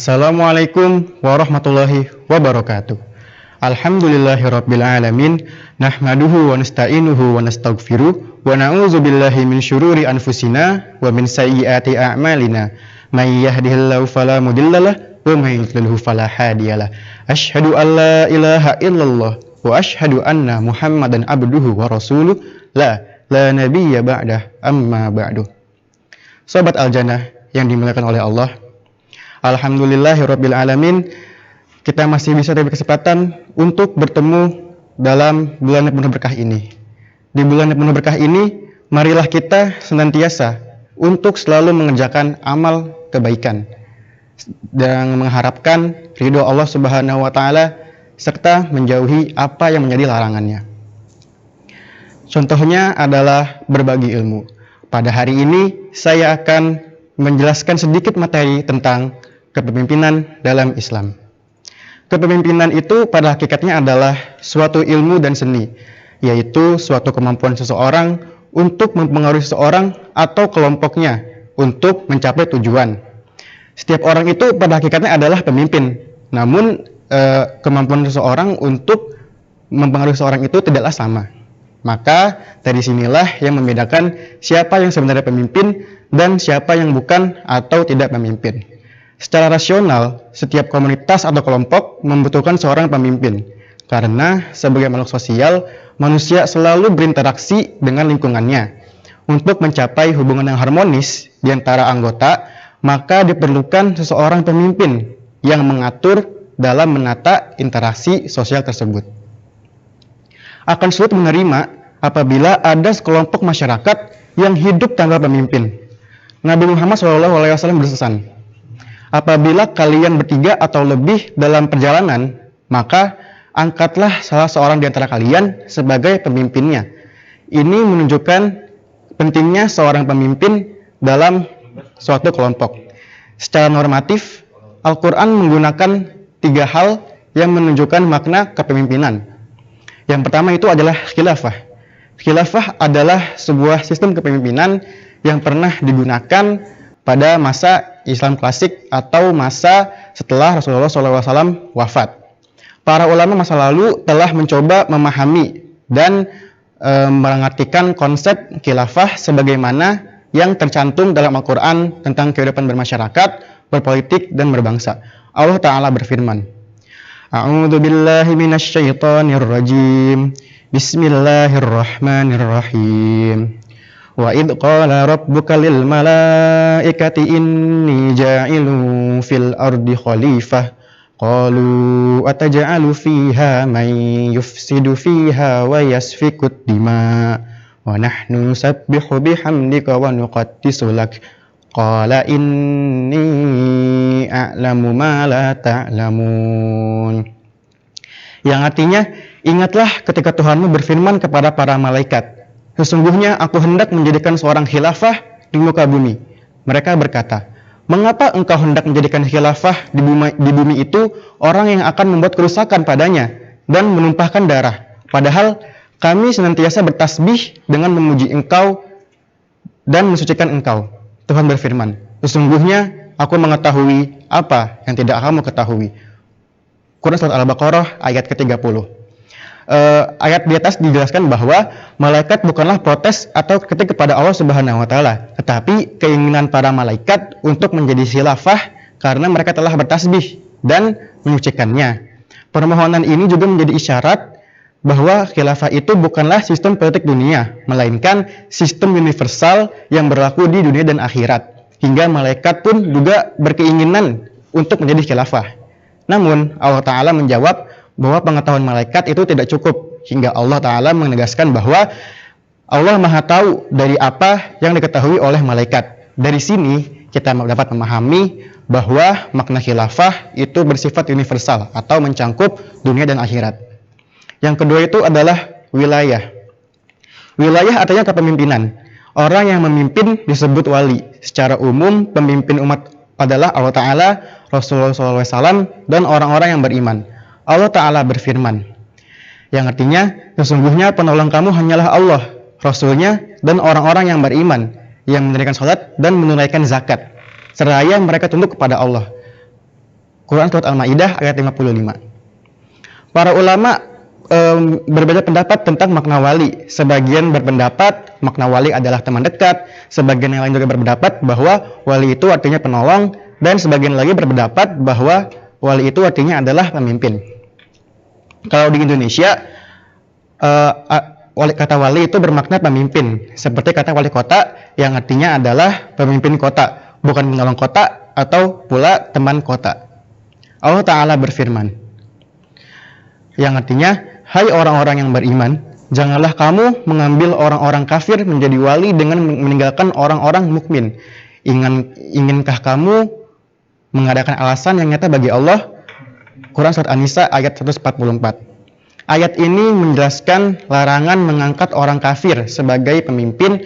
Assalamualaikum warahmatullahi wabarakatuh. Alhamdulillahirabbil alamin, nahmaduhu wa nasta'inuhu wa nastaghfiruh wa na'udzu billahi min syururi anfusina wa min sayyiati a'malina. May yahdihillahu fala mudhillalah wa may yudlilhu fala hadiyalah. Asyhadu an la ilaha illallah wa asyhadu anna Muhammadan abduhu wa rasuluh la nabiyya ba'dah amma ba'du. Sobat Al-Jannah yang dimuliakan oleh Allah, alhamdulillahirabbil alamin, kita masih bisa diberi kesempatan untuk bertemu dalam bulan yang penuh berkah ini. Di bulan yang penuh berkah ini, marilah kita senantiasa untuk selalu mengerjakan amal kebaikan dan mengharapkan ridho Allah Subhanahu wa taala serta menjauhi apa yang menjadi larangannya. Contohnya adalah berbagi ilmu. Pada hari ini saya akan menjelaskan sedikit materi tentang kepemimpinan dalam Islam. Kepemimpinan itu pada hakikatnya adalah suatu ilmu dan seni, yaitu suatu kemampuan seseorang untuk mempengaruhi seseorang atau kelompoknya untuk mencapai tujuan. Setiap orang itu pada hakikatnya adalah pemimpin, namun kemampuan seseorang untuk mempengaruhi seseorang itu tidaklah sama. Maka dari sinilah yang membedakan siapa yang sebenarnya pemimpin dan siapa yang bukan atau tidak pemimpin. Secara rasional, setiap komunitas atau kelompok membutuhkan seorang pemimpin. Karena sebagai makhluk sosial, manusia selalu berinteraksi dengan lingkungannya. Untuk mencapai hubungan yang harmonis di antara anggota, maka diperlukan seseorang pemimpin yang mengatur dalam menata interaksi sosial tersebut. Akan sulit menerima apabila ada sekelompok masyarakat yang hidup tanpa pemimpin. Nabi Muhammad SAW berpesan, apabila kalian bertiga atau lebih dalam perjalanan, maka angkatlah salah seorang di antara kalian sebagai pemimpinnya. Ini menunjukkan pentingnya seorang pemimpin dalam suatu kelompok. Secara normatif, Al-Quran menggunakan 3 hal yang menunjukkan makna kepemimpinan. Yang pertama itu adalah khilafah. Khilafah adalah sebuah sistem kepemimpinan yang pernah digunakan pada masa Islam klasik atau masa setelah Rasulullah SAW wafat. Para ulama masa lalu telah mencoba memahami dan mengartikan konsep khilafah sebagaimana yang tercantum dalam Al-Quran tentang kehidupan bermasyarakat, berpolitik, dan berbangsa. Allah Ta'ala berfirman, A'udzu billahi minasyaitonir rajim. Bismillahirrahmanirrahim. Wa id qala rabbuka lil malaikati inni ja'ilun fil ardi khalifah. Qalu ataj'alu fiha man yufsidu fiha wa yasfikut dima wa nahnu nusabbihu bihamdika wa nuqaddisu lak. Qala inni a'lamu ma la ta'lamun. Yang artinya, ingatlah ketika Tuhanmu berfirman kepada para malaikat, sesungguhnya aku hendak menjadikan seorang khilafah di muka bumi. Mereka berkata, mengapa engkau hendak menjadikan khilafah di bumi itu orang yang akan membuat kerusakan padanya dan menumpahkan darah? Padahal kami senantiasa bertasbih dengan memuji engkau dan mensucikan engkau. Tuhan berfirman, sesungguhnya aku mengetahui apa yang tidak kamu ketahui. Quran Surat Al-Baqarah ayat ke-30. Ayat di atas dijelaskan bahwa malaikat bukanlah protes atau kritik kepada Allah Subhanahu wa taala, tetapi keinginan para malaikat untuk menjadi khilafah karena mereka telah bertasbih dan menyucikannya. Permohonan ini juga menjadi isyarat bahwa khilafah itu bukanlah sistem politik dunia, melainkan sistem universal yang berlaku di dunia dan akhirat. Hingga malaikat pun juga berkeinginan untuk menjadi khilafah. Namun Allah Ta'ala menjawab bahwa pengetahuan malaikat itu tidak cukup, hingga Allah Ta'ala menegaskan bahwa Allah Maha Tahu dari apa yang diketahui oleh malaikat. Dari sini kita dapat memahami bahwa makna khilafah itu bersifat universal atau mencangkup dunia dan akhirat. Yang kedua itu adalah wilayah. Wilayah artinya kepemimpinan. Orang yang memimpin disebut wali. Secara umum, pemimpin umat adalah Allah Ta'ala, Rasulullah SAW, dan orang-orang yang beriman. Allah Ta'ala berfirman, yang artinya, sesungguhnya penolong kamu hanyalah Allah, Rasulnya, dan orang-orang yang beriman, yang mendirikan salat dan menunaikan zakat, seraya mereka tunduk kepada Allah. Quran Surat Al-Ma'idah ayat 55. Para ulama berbeda pendapat tentang makna wali. Sebagian berpendapat makna wali adalah teman dekat, sebagian yang lain juga berpendapat bahwa wali itu artinya penolong, dan sebagian lagi berpendapat bahwa wali itu artinya adalah pemimpin. Kalau di Indonesia, kata wali itu bermakna pemimpin, seperti kata wali kota yang artinya adalah pemimpin kota, bukan penolong kota atau pula teman kota. Allah Ta'ala berfirman, yang artinya, hai orang-orang yang beriman, janganlah kamu mengambil orang-orang kafir menjadi wali dengan meninggalkan orang-orang mukmin. Inginkah kamu mengadakan alasan yang nyata bagi Allah? Quran Surat An-Nisa ayat 144. Ayat ini menjelaskan larangan mengangkat orang kafir sebagai pemimpin,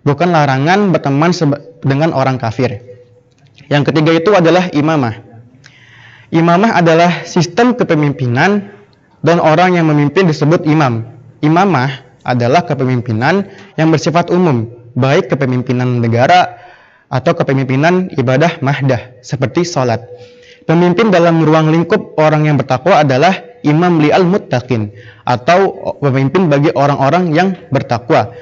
bukan larangan berteman dengan orang kafir. Yang ketiga itu adalah imamah. Imamah adalah sistem kepemimpinan dan orang yang memimpin disebut imam. Imamah adalah kepemimpinan yang bersifat umum, baik kepemimpinan negara atau kepemimpinan ibadah mahdah, seperti sholat. Pemimpin dalam ruang lingkup orang yang bertakwa adalah imam li'al muttaqin, atau pemimpin bagi orang-orang yang bertakwa.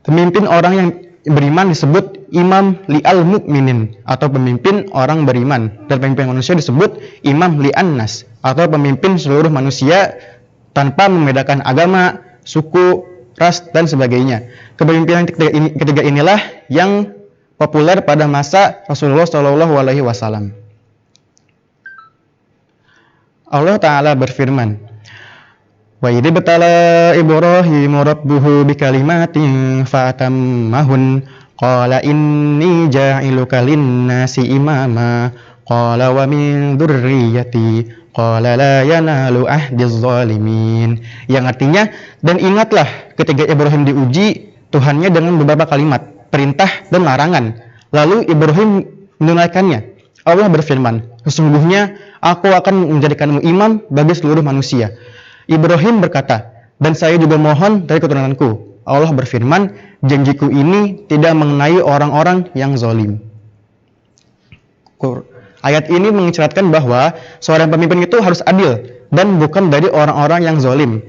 Pemimpin orang yang beriman disebut imam li'al mu'minin, atau pemimpin orang beriman. Dan pemimpin manusia disebut imam li'an nas, atau pemimpin seluruh manusia tanpa membedakan agama, suku, ras, dan sebagainya. Kepemimpinan ketiga inilah yang populer pada masa Rasulullah SAW. Allah Ta'ala berfirman, wa idh ibtala Ibrahimu rabbuhu bikalimatin fatammahun qala inni ja'iluka linnasi imama qala wa min dzurriyyati qala la yanalu ahdiz zalimin. Yang artinya, dan ingatlah ketika Ibrahim diuji Tuhannya dengan beberapa kalimat perintah dan larangan, lalu Ibrahim menunaikannya. Allah berfirman, sesungguhnya aku akan menjadikanmu imam bagi seluruh manusia. Ibrahim berkata, dan saya juga mohon dari keturunanku. Allah berfirman, janjiku ini tidak mengenai orang-orang yang zalim. Ayat ini mengisyaratkan bahwa seorang pemimpin itu harus adil dan bukan dari orang-orang yang zalim.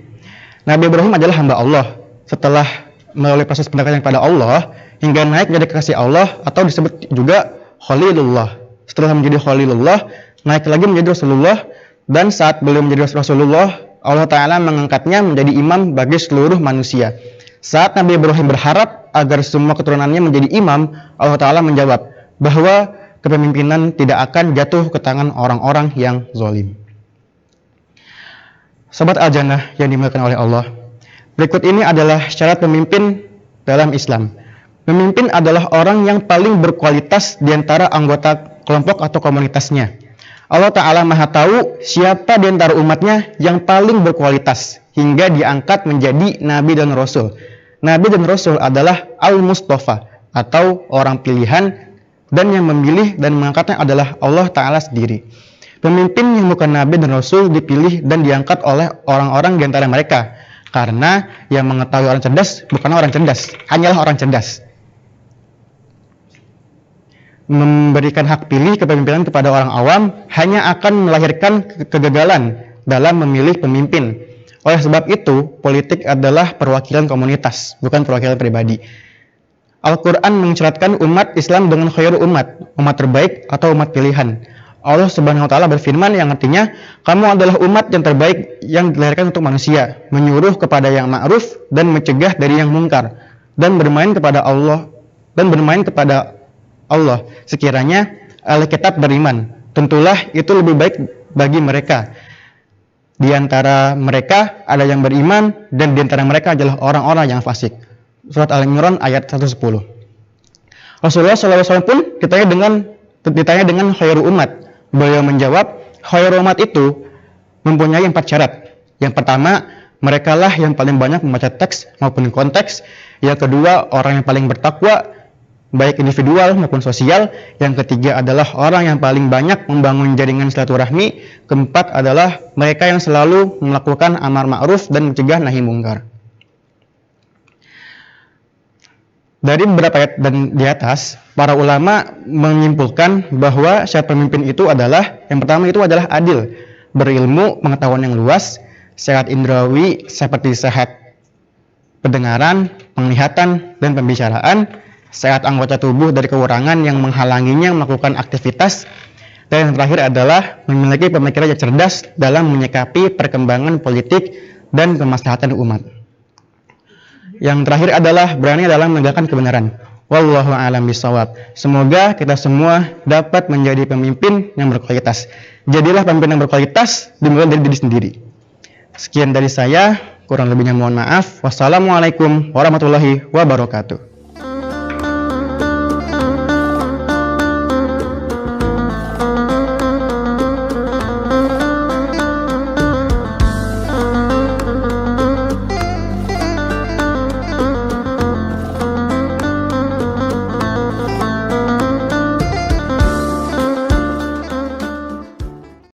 Nabi Ibrahim adalah hamba Allah. Setelah melalui proses pendekatan kepada Allah hingga naik menjadi kekasih Allah, atau disebut juga Khalilullah. Setelah menjadi Khalilullah, naik lagi menjadi Rasulullah, dan saat beliau menjadi Rasulullah, Allah Ta'ala mengangkatnya menjadi imam bagi seluruh manusia. Saat Nabi Ibrahim berharap agar semua keturunannya menjadi imam, Allah Ta'ala menjawab bahwa kepemimpinan tidak akan jatuh ke tangan orang-orang yang zalim. Sobat Al-Jannah yang dimuliakan oleh Allah, berikut ini adalah syarat pemimpin dalam Islam. Pemimpin adalah orang yang paling berkualitas di antara anggota kelompok atau komunitasnya. Allah Ta'ala Maha tahu siapa di antara umatnya yang paling berkualitas hingga diangkat menjadi Nabi dan Rasul. Nabi dan Rasul adalah Al-Mustafa, atau orang pilihan, dan yang memilih dan mengangkatnya adalah Allah Ta'ala sendiri. Pemimpin yang bukan Nabi dan Rasul dipilih dan diangkat oleh orang-orang di antara mereka, karena yang mengetahui orang cerdas bukan orang cerdas, hanyalah orang cerdas. Memberikan hak pilih kepemimpinan kepada orang awam hanya akan melahirkan kegagalan dalam memilih pemimpin. Oleh sebab itu, politik adalah perwakilan komunitas, bukan perwakilan pribadi. Al-Quran mengisyaratkan umat Islam dengan khairul umat terbaik atau umat pilihan. Allah Subhanahu wa Ta'ala berfirman yang artinya, kamu adalah umat yang terbaik yang dilahirkan untuk manusia, menyuruh kepada yang ma'ruf dan mencegah dari yang mungkar, dan bermain kepada Allah sekiranya ahli kitab beriman, tentulah itu lebih baik bagi mereka. Di antara mereka ada yang beriman, dan di antara mereka adalah orang-orang yang fasik. Surat Al-Imran ayat 110. Rasulullah SAW pun ditanya dengan khairul umat. Beliau menjawab, khairul umat itu mempunyai 4 syarat. Yang pertama, merekalah yang paling banyak membaca teks maupun konteks. Yang kedua, orang yang paling bertakwa, baik individual maupun sosial. Yang ketiga adalah orang yang paling banyak membangun jaringan silaturahmi. Keempat adalah mereka yang selalu melakukan amar ma'ruf dan mencegah nahi mungkar. Dari beberapa ayat dan di atas, para ulama menyimpulkan bahwa syarat pemimpin itu adalah, yang pertama itu adalah adil, berilmu, pengetahuan yang luas, sehat indrawi seperti sehat pendengaran, penglihatan, dan pembicaraan, sehat anggota tubuh dari kekurangan yang menghalanginya melakukan aktivitas, dan yang terakhir adalah memiliki pemikiran yang cerdas dalam menyikapi perkembangan politik dan kemaslahatan umat. Yang terakhir adalah berani dalam menegakkan kebenaran. Wallahu a'lam bishawab. Semoga kita semua dapat menjadi pemimpin yang berkualitas. Jadilah pemimpin yang berkualitas dimulai dari diri sendiri. Sekian dari saya, kurang lebihnya mohon maaf. Wassalamualaikum warahmatullahi wabarakatuh.